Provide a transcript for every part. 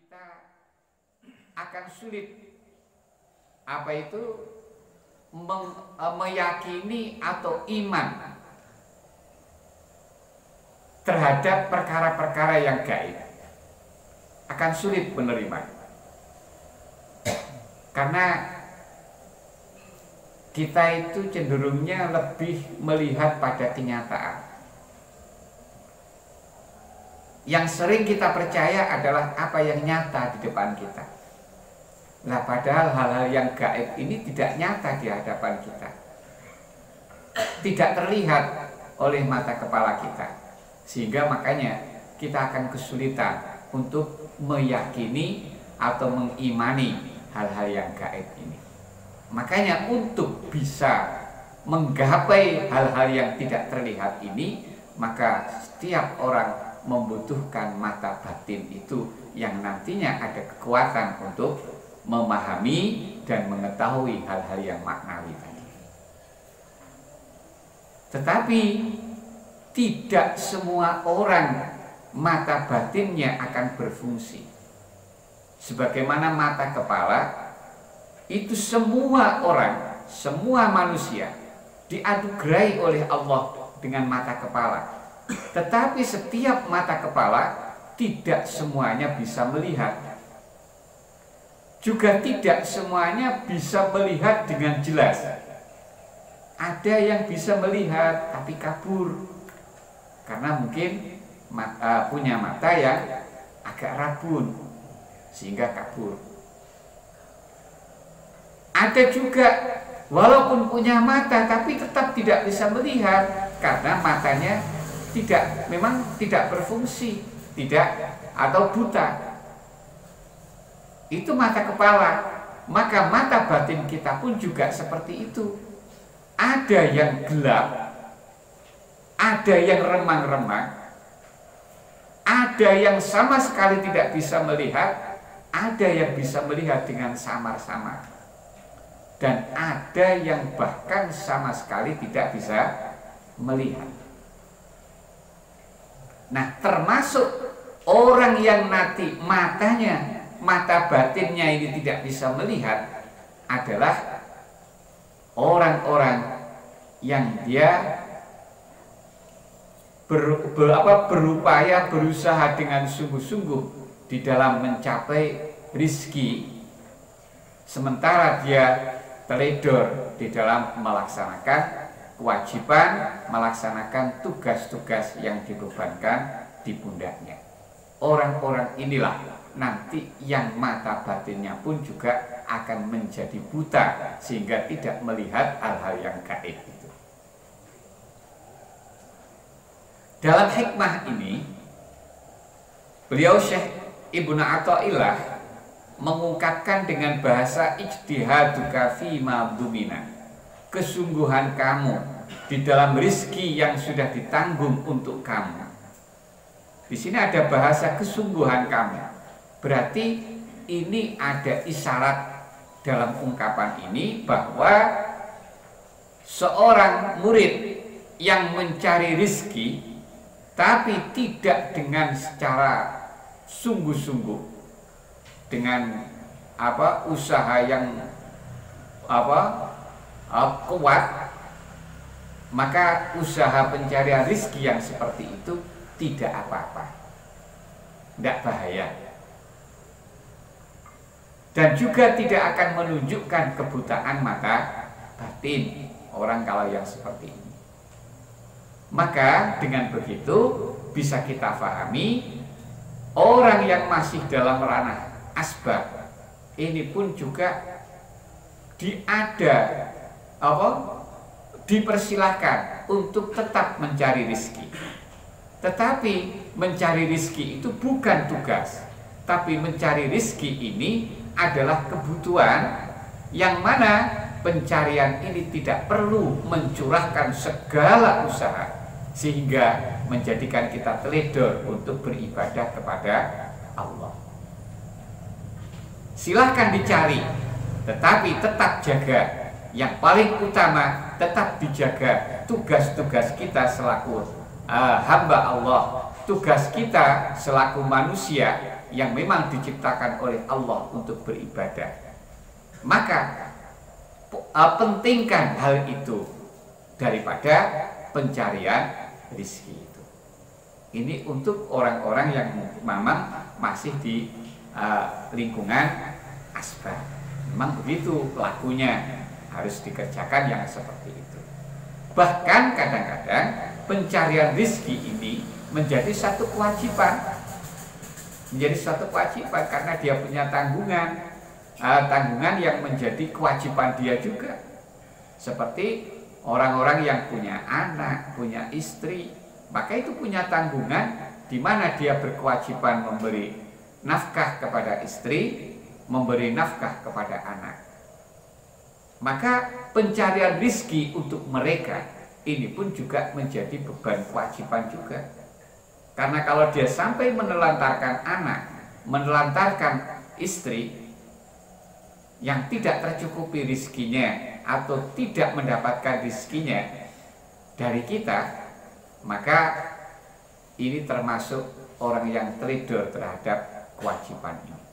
kita akan sulit meyakini atau iman terhadap perkara-perkara yang gaib. Akan sulit menerima, karena kita itu cenderungnya lebih melihat pada kenyataan. Yang sering kita percaya adalah apa yang nyata di depan kita. Nah, padahal hal-hal yang gaib ini tidak nyata di hadapan kita, tidak terlihat oleh mata kepala kita, sehingga makanya kita akan kesulitan untuk meyakini atau mengimani hal-hal yang gaib ini. Makanya untuk bisa menggapai hal-hal yang tidak terlihat ini, maka setiap orang membutuhkan mata batin itu yang nantinya ada kekuatan untuk memahami dan mengetahui hal-hal yang maknawi tadi. Tetapi tidak semua orang mata batinnya akan berfungsi sebagaimana mata kepala. Itu semua orang, semua manusia dianugerahi oleh Allah dengan mata kepala. Tetapi setiap mata kepala tidak semuanya bisa melihat, juga tidak semuanya bisa melihat dengan jelas. Ada yang bisa melihat tapi kabur, karena mungkin punya mata yang agak rabun sehingga kabur. Ada juga walaupun punya mata tapi tetap tidak bisa melihat karena matanya memang tidak berfungsi, atau buta. Itu mata kepala. Maka mata batin kita pun juga seperti itu. Ada yang gelap, ada yang remang-remang, ada yang sama sekali tidak bisa melihat, ada yang bisa melihat dengan samar-samar, dan ada yang bahkan sama sekali tidak bisa melihat. Nah, termasuk orang yang nanti mata batinnya ini tidak bisa melihat adalah orang-orang yang dia berupaya, berusaha dengan sungguh-sungguh di dalam mencapai rizki, sementara dia teledor di dalam melaksanakan kewajiban, melaksanakan tugas-tugas yang dibebankan di pundaknya. Orang-orang inilah nanti yang mata batinnya pun juga akan menjadi buta sehingga tidak melihat hal-hal yang gaib itu. Dalam hikmah ini, beliau Syekh Ibnu Athaillah mengungkapkan dengan bahasa ijtihaduka fi ma'dumina, kesungguhan kamu di dalam rizki yang sudah ditanggung untuk kamu. Di sini ada bahasa kesungguhan kamu. Berarti ini ada isyarat dalam ungkapan ini bahwa seorang murid yang mencari rizki tapi tidak dengan secara sungguh-sungguh, dengan usaha yang kuat, maka usaha pencarian rizki yang seperti itu tidak apa-apa, tidak bahaya, dan juga tidak akan menunjukkan kebutaan mata batin orang kalau yang seperti ini. Maka dengan begitu bisa kita pahami orang yang masih dalam ranah asbab ini pun juga dipersilahkan untuk tetap mencari rizki. Tetapi mencari rizki itu bukan tugas, tapi mencari rizki ini adalah kebutuhan yang mana pencarian ini tidak perlu mencurahkan segala usaha sehingga menjadikan kita teledor untuk beribadah kepada Allah. Silahkan dicari, tetapi tetap jaga. Yang paling utama tetap dijaga tugas-tugas kita selaku hamba Allah, tugas kita selaku manusia yang memang diciptakan oleh Allah untuk beribadah. Maka pentingkan hal itu daripada pencarian rizki itu. Ini untuk orang-orang yang memang masih di lingkungan asbab. Memang begitu lakunya, harus dikerjakan yang seperti itu. Bahkan kadang-kadang pencarian rizki ini menjadi satu kewajiban. Menjadi satu kewajiban karena dia punya tanggungan. Tanggungan yang menjadi kewajiban dia juga. Seperti orang-orang yang punya anak, punya istri, maka itu punya tanggungan di mana dia berkewajiban memberi nafkah kepada istri, memberi nafkah kepada anak. Maka pencarian rizki untuk mereka ini pun juga menjadi beban kewajiban juga. Karena kalau dia sampai menelantarkan anak, menelantarkan istri yang tidak tercukupi rizkinya atau tidak mendapatkan rizkinya dari kita, maka ini termasuk orang yang teledor terhadap kewajiban ini.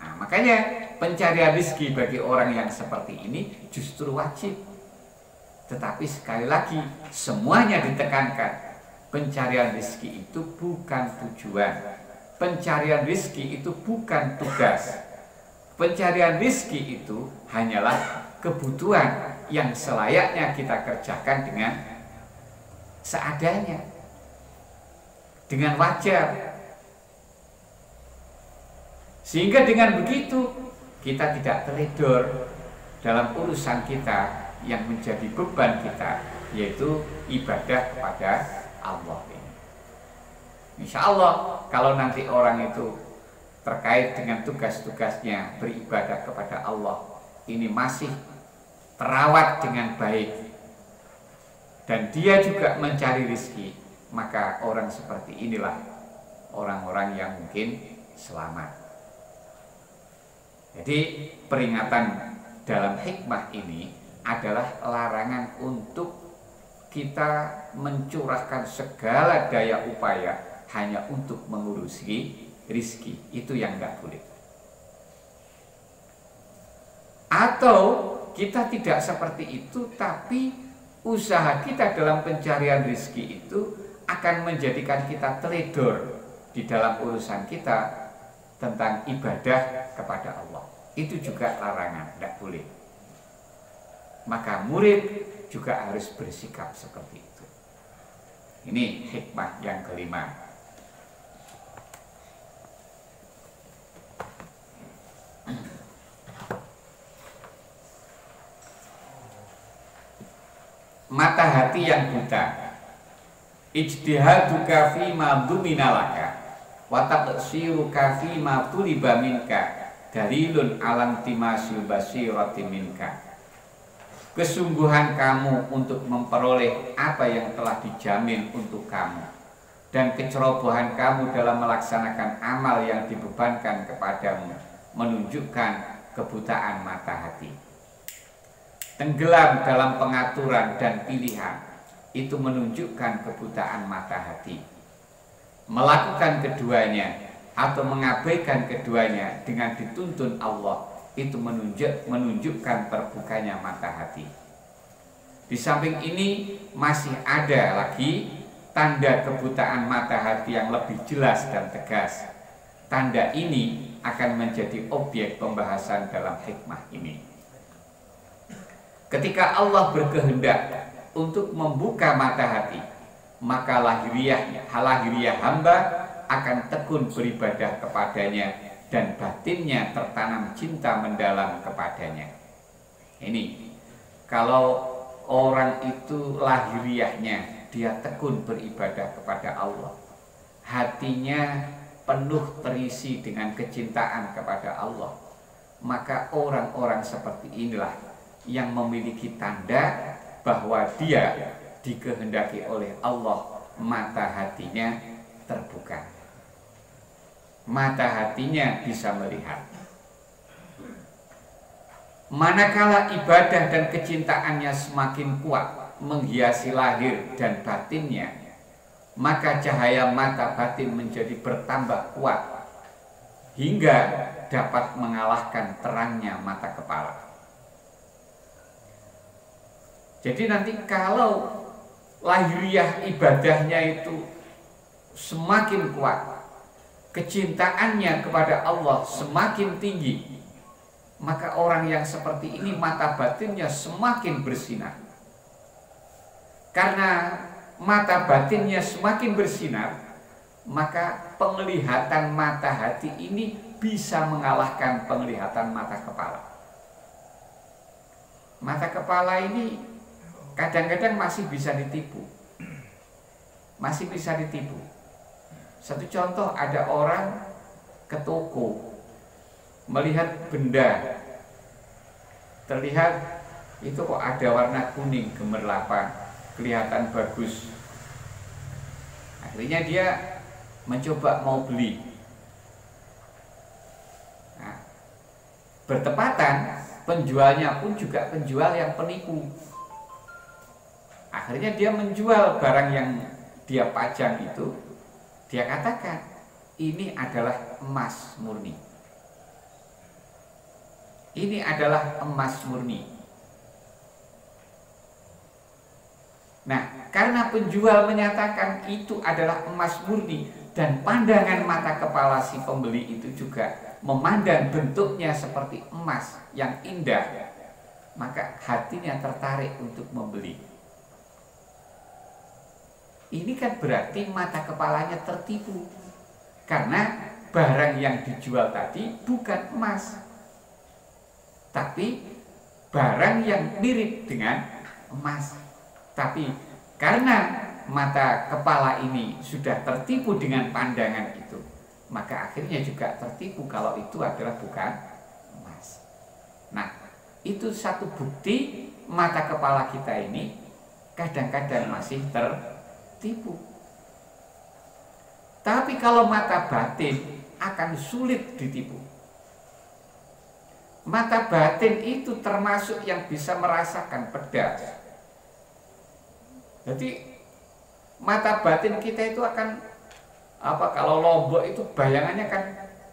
Nah, makanya pencarian rizki bagi orang yang seperti ini justru wajib. Tetapi sekali lagi semuanya ditekankan, pencarian rizki itu bukan tujuan. Pencarian rizki itu bukan tugas. Pencarian rizki itu hanyalah kebutuhan yang selayaknya kita kerjakan dengan seadanya, dengan wajar. Sehingga dengan begitu kita tidak teledor dalam urusan kita yang menjadi beban kita, yaitu ibadah kepada Allah. Insya Allah kalau nanti orang itu terkait dengan tugas-tugasnya beribadah kepada Allah ini masih terawat dengan baik dan dia juga mencari rezeki, maka orang seperti inilah orang-orang yang mungkin selamat. Jadi peringatan dalam hikmah ini adalah larangan untuk kita mencurahkan segala daya upaya hanya untuk mengurusi rizki. Itu yang tidak boleh. Atau kita tidak seperti itu, tapi usaha kita dalam pencarian rizki itu akan menjadikan kita teledor di dalam urusan kita tentang ibadah kepada Allah. Itu juga larangan, tidak boleh. Maka murid juga harus bersikap seperti itu. Ini hikmah yang kelima. Mata hati yang buta, ijtihaduka fima duminalaka wa taqsiruka fima tuliba minka dalilun alam timasil basirati minka. Kesungguhan kamu untuk memperoleh apa yang telah dijamin untuk kamu, dan kecerobohan kamu dalam melaksanakan amal yang dibebankan kepadamu menunjukkan kebutaan mata hati. Tenggelam dalam pengaturan dan pilihan itu menunjukkan kebutaan mata hati. Melakukan keduanya atau mengabaikan keduanya dengan dituntun Allah itu menunjukkan terbukanya mata hati. Di samping ini masih ada lagi tanda kebutaan mata hati yang lebih jelas dan tegas. Tanda ini akan menjadi objek pembahasan dalam hikmah ini. Ketika Allah berkehendak untuk membuka mata hati, maka lahiriah hamba akan tekun beribadah kepadanya dan batinnya tertanam cinta mendalam kepadanya. Ini kalau orang itu lahiriahnya dia tekun beribadah kepada Allah, hatinya penuh terisi dengan kecintaan kepada Allah, maka orang-orang seperti inilah yang memiliki tanda bahwa dia dikehendaki oleh Allah, mata hatinya terbuka, mata hatinya bisa melihat. Manakala ibadah dan kecintaannya semakin kuat menghiasi lahir dan batinnya, maka cahaya mata batin menjadi bertambah kuat hingga dapat mengalahkan terangnya mata kepala. Jadi nanti kalau lahiriah ibadahnya itu semakin kuat, kecintaannya kepada Allah semakin tinggi, maka orang yang seperti ini mata batinnya semakin bersinar. Karena mata batinnya semakin bersinar, maka penglihatan mata hati ini bisa mengalahkan penglihatan mata kepala. Mata kepala ini kadang-kadang masih bisa ditipu. Masih bisa ditipu. Satu contoh, ada orang ke toko melihat benda, terlihat itu kok ada warna kuning gemerlapan, kelihatan bagus. Akhirnya dia mencoba mau beli. Nah, bertepatan penjualnya pun juga penjual yang penipu. Akhirnya dia menjual barang yang dia pajang itu. Dia katakan ini adalah emas murni. Ini adalah emas murni. Nah, karena penjual menyatakan itu adalah emas murni dan pandangan mata kepala si pembeli itu juga memandang bentuknya seperti emas yang indah, maka hatinya tertarik untuk membeli. Ini kan berarti mata kepalanya tertipu, karena barang yang dijual tadi bukan emas, tapi barang yang mirip dengan emas. Tapi karena mata kepala ini sudah tertipu dengan pandangan itu, maka akhirnya juga tertipu kalau itu adalah bukan emas. Nah, itu satu bukti mata kepala kita ini kadang-kadang masih tertipu. Tapi kalau mata batin akan sulit ditipu. Mata batin itu termasuk yang bisa merasakan pedas. Jadi mata batin kita itu akan kalau lombok itu bayangannya kan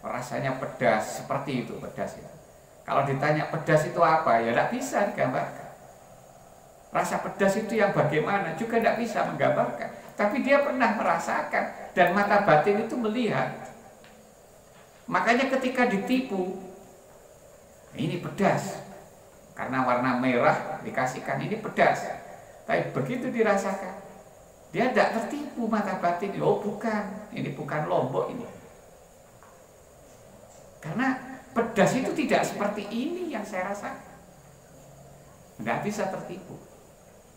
rasanya pedas, seperti itu pedas itu. Kalau ditanya pedas itu apa, ya tidak bisa digambarkan. Rasa pedas itu yang bagaimana juga tidak bisa menggambarkan. Tapi dia pernah merasakan dan mata batin itu melihat. Makanya ketika ditipu, ini pedas karena warna merah dikasihkan ini pedas. Tapi begitu dirasakan, dia tidak tertipu mata batin. Oh bukan, ini bukan lombok ini. Karena pedas itu tidak seperti ini yang saya rasakan. Tidak bisa tertipu.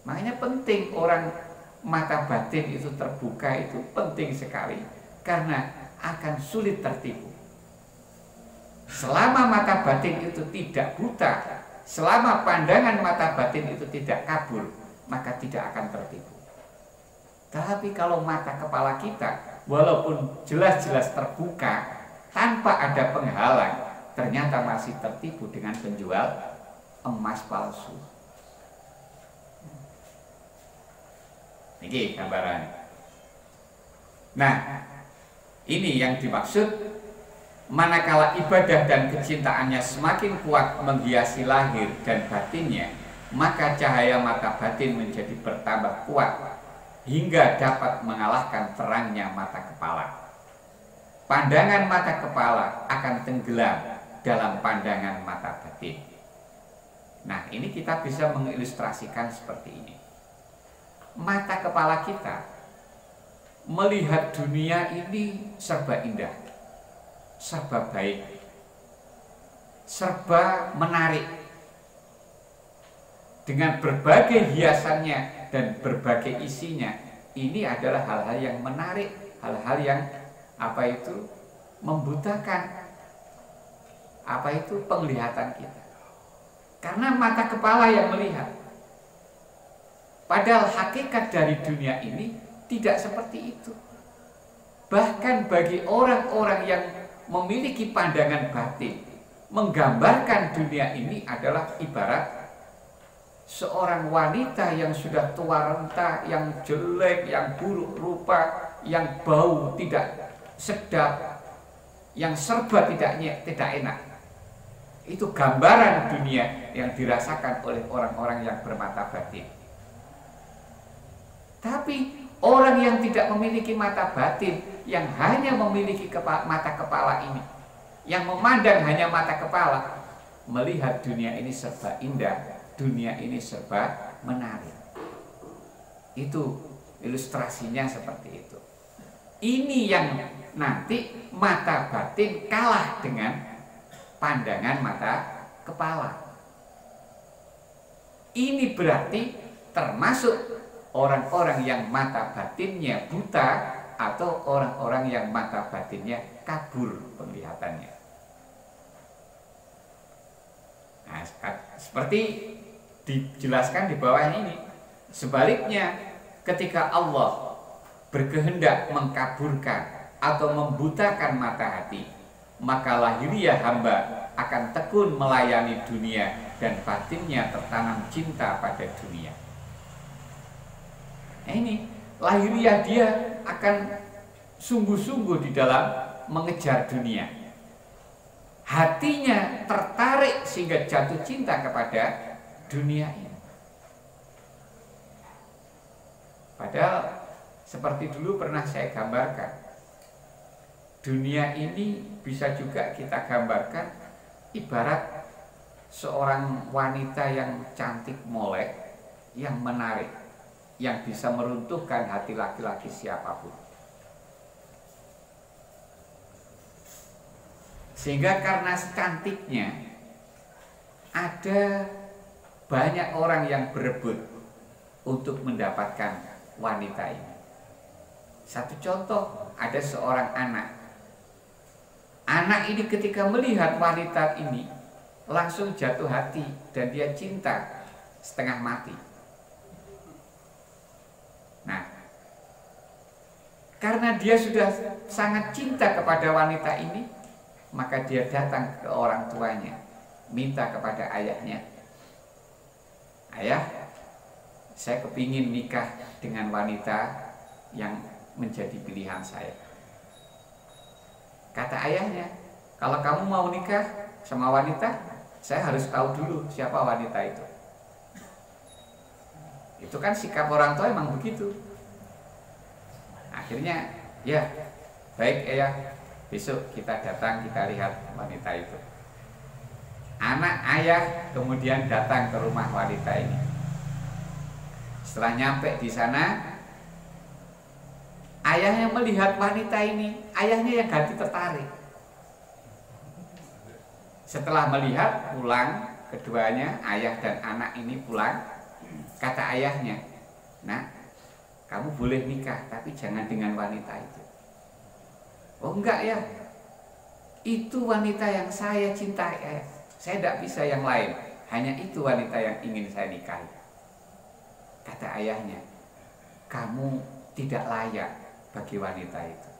Makanya penting orang mata batin itu terbuka, itu penting sekali. Karena akan sulit tertipu. Selama mata batin itu tidak buta, selama pandangan mata batin itu tidak kabur, maka tidak akan tertipu. Tapi kalau mata kepala kita walaupun jelas-jelas terbuka tanpa ada penghalang, ternyata masih tertipu dengan penjual emas palsu. Ini gambaran. Nah, ini yang dimaksud manakala ibadah dan kecintaannya semakin kuat menghiasi lahir dan batinnya, maka cahaya mata batin menjadi bertambah kuat hingga dapat mengalahkan terangnya mata kepala. Pandangan mata kepala akan tenggelam dalam pandangan mata batin. Nah, ini kita bisa mengilustrasikan seperti ini. Mata kepala kita melihat dunia ini serba indah, serba baik, serba menarik, dengan berbagai hiasannya dan berbagai isinya. Ini adalah hal-hal yang menarik, hal-hal yang membutakan penglihatan kita. Karena mata kepala yang melihat. Padahal hakikat dari dunia ini tidak seperti itu. Bahkan bagi orang-orang yang memiliki pandangan batin, menggambarkan dunia ini adalah ibarat seorang wanita yang sudah tua renta, yang jelek, yang buruk rupa, yang bau tidak sedap, yang serba tidak enak. Itu gambaran dunia yang dirasakan oleh orang-orang yang bermata batin. Tapi orang yang tidak memiliki mata batin, yang hanya memiliki mata kepala ini, yang memandang hanya mata kepala, melihat dunia ini serba indah, dunia ini serba menarik. Itu ilustrasinya seperti itu. Ini yang nanti mata batin kalah dengan pandangan mata kepala. Ini berarti termasuk orang-orang yang mata batinnya buta atau orang-orang yang mata batinnya kabur penglihatannya. Nah, seperti dijelaskan di bawah ini. Sebaliknya, ketika Allah berkehendak mengkaburkan atau membutakan mata hati, maka lahiriah hamba akan tekun melayani dunia dan batinnya tertanam cinta pada dunia. Nah, ini lahiriah dia akan sungguh-sungguh di dalam mengejar dunia. Hatinya tertarik sehingga jatuh cinta kepada dunia ini. Padahal seperti dulu pernah saya gambarkan, dunia ini bisa juga kita gambarkan ibarat seorang wanita yang cantik molek, yang menarik, yang bisa meruntuhkan hati laki-laki siapapun. Sehingga karena cantiknya ada banyak orang yang berebut untuk mendapatkan wanita ini. Satu contoh, ada seorang anak. Anak ini ketika melihat wanita ini langsung jatuh hati dan dia cinta setengah mati. Nah, karena dia sudah sangat cinta kepada wanita ini, maka dia datang ke orang tuanya, minta kepada ayahnya, "Ayah, saya kepingin nikah dengan wanita yang menjadi pilihan saya." Kata ayahnya, "Kalau kamu mau nikah sama wanita, saya harus tahu dulu siapa wanita itu." Itu kan sikap orang tua emang begitu. Akhirnya, ya baik ayah, besok kita datang, kita lihat wanita itu. Anak ayah kemudian datang ke rumah wanita ini. Setelah nyampe di sana, ayahnya melihat wanita ini, ayahnya yang hati tertarik. Setelah melihat, pulang, keduanya, ayah dan anak ini pulang. Kata ayahnya, "Nak, kamu boleh nikah, tapi jangan dengan wanita itu." "Oh enggak ya, itu wanita yang saya cintai, ayah. Saya tidak bisa yang lain, hanya itu wanita yang ingin saya nikahi." Kata ayahnya, "Kamu tidak layak bagi wanita itu.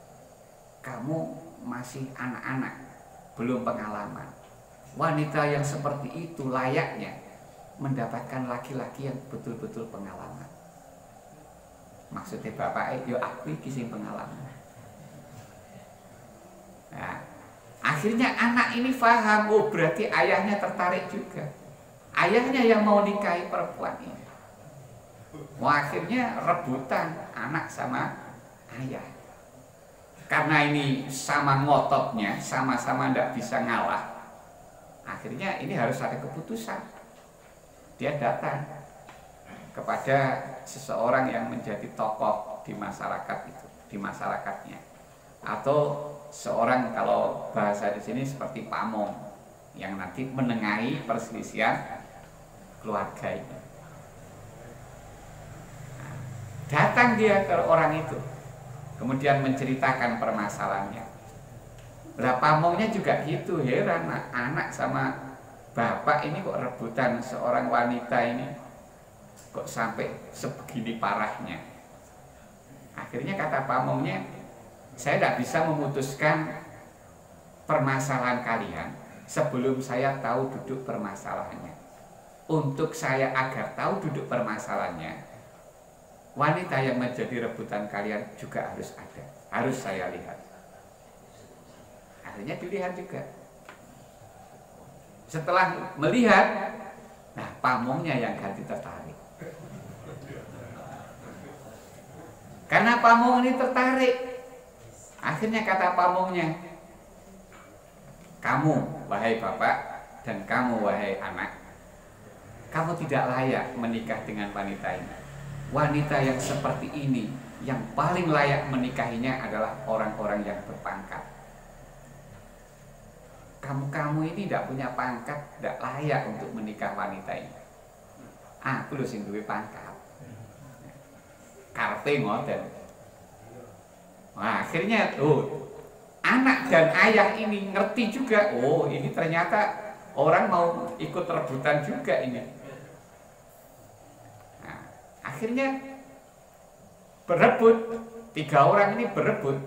Kamu masih anak-anak, belum pengalaman. Wanita yang seperti itu layaknya mendapatkan laki-laki yang betul-betul pengalaman." Maksudnya bapak, yo aku iki sing pengalaman. Nah, akhirnya anak ini paham, oh berarti ayahnya tertarik juga. Ayahnya yang mau nikahi perempuan ini. Wah, akhirnya rebutan anak sama ayah. Karena ini sama ngototnya, sama-sama tidak bisa ngalah. Akhirnya ini harus ada keputusan. Dia datang kepada seseorang yang menjadi tokoh di masyarakat itu, di masyarakatnya, atau seorang, kalau bahasa di sini seperti pamong, yang nanti menengahi perselisihan keluarga ini. Nah, datang dia ke orang itu, kemudian menceritakan permasalahannya. Lah pamongnya juga gitu, heran, anak sama bapak ini kok rebutan seorang wanita ini, kok sampai sebegini parahnya. Akhirnya kata pamongnya, "Saya tidak bisa memutuskan permasalahan kalian sebelum saya tahu duduk permasalahannya. untuk saya agar tahu duduk permasalahannya, wanita yang menjadi rebutan kalian juga harus ada, harus saya lihat. Akhirnya dilihat juga. Setelah melihat, nah pamongnya yang ganti tertarik. Karena pamong ini tertarik, akhirnya kata pamongnya, kamu wahai bapak dan kamu wahai anak, kamu tidak layak menikah dengan wanita ini. Wanita yang seperti ini, yang paling layak menikahinya adalah orang-orang yang berpangkat. Kamu ini tidak punya pangkat, tidak layak untuk menikah wanita ini. Aku lho sing duwe pangkat. Karepe ngoten. Nah, akhirnya anak dan ayah ini ngerti juga, oh ini ternyata orang mau ikut rebutan juga ini. Nah, akhirnya berebut, 3 orang ini berebut.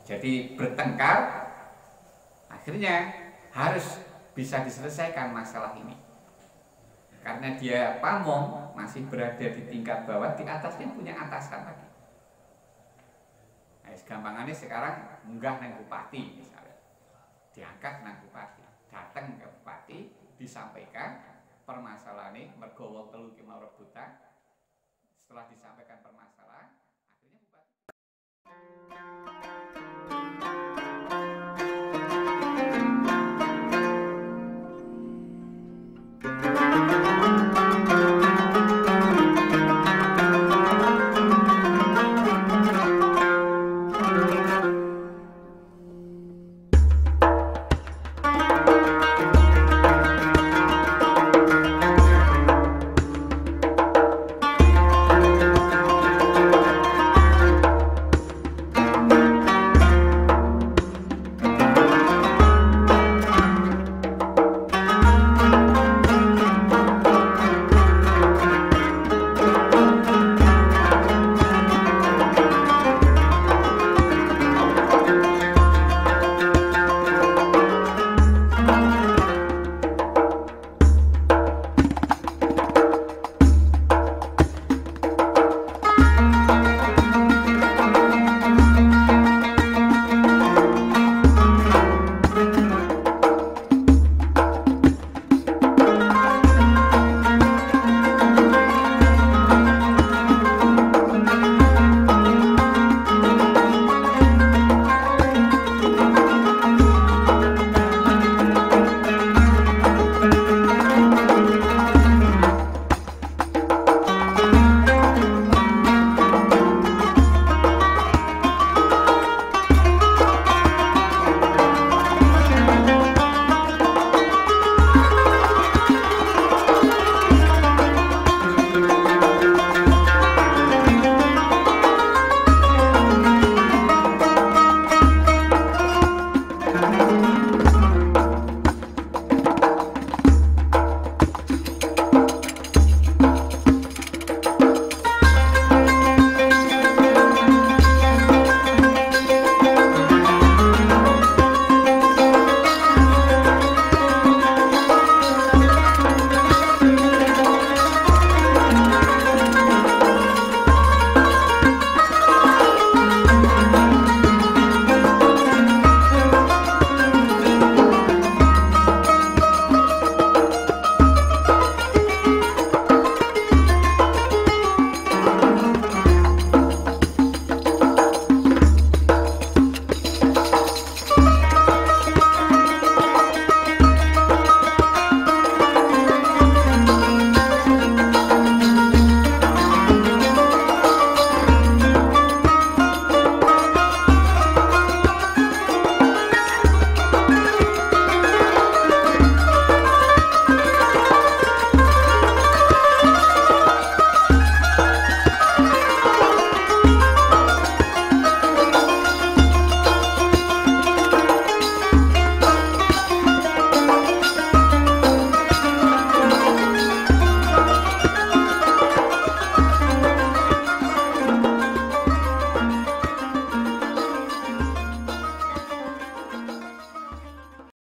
Jadi bertengkar. Akhirnya harus bisa diselesaikan masalah ini. Karena dia pamong masih berada di tingkat bawah, di atasnya punya atasan lagi. Nah, gampangannya sekarang munggah nang bupati misalnya. Diangkat nang bupati, datang ke bupati, disampaikan permasalahan ini mergo wong telu ki mau rebutan. Setelah disampaikan permasalahan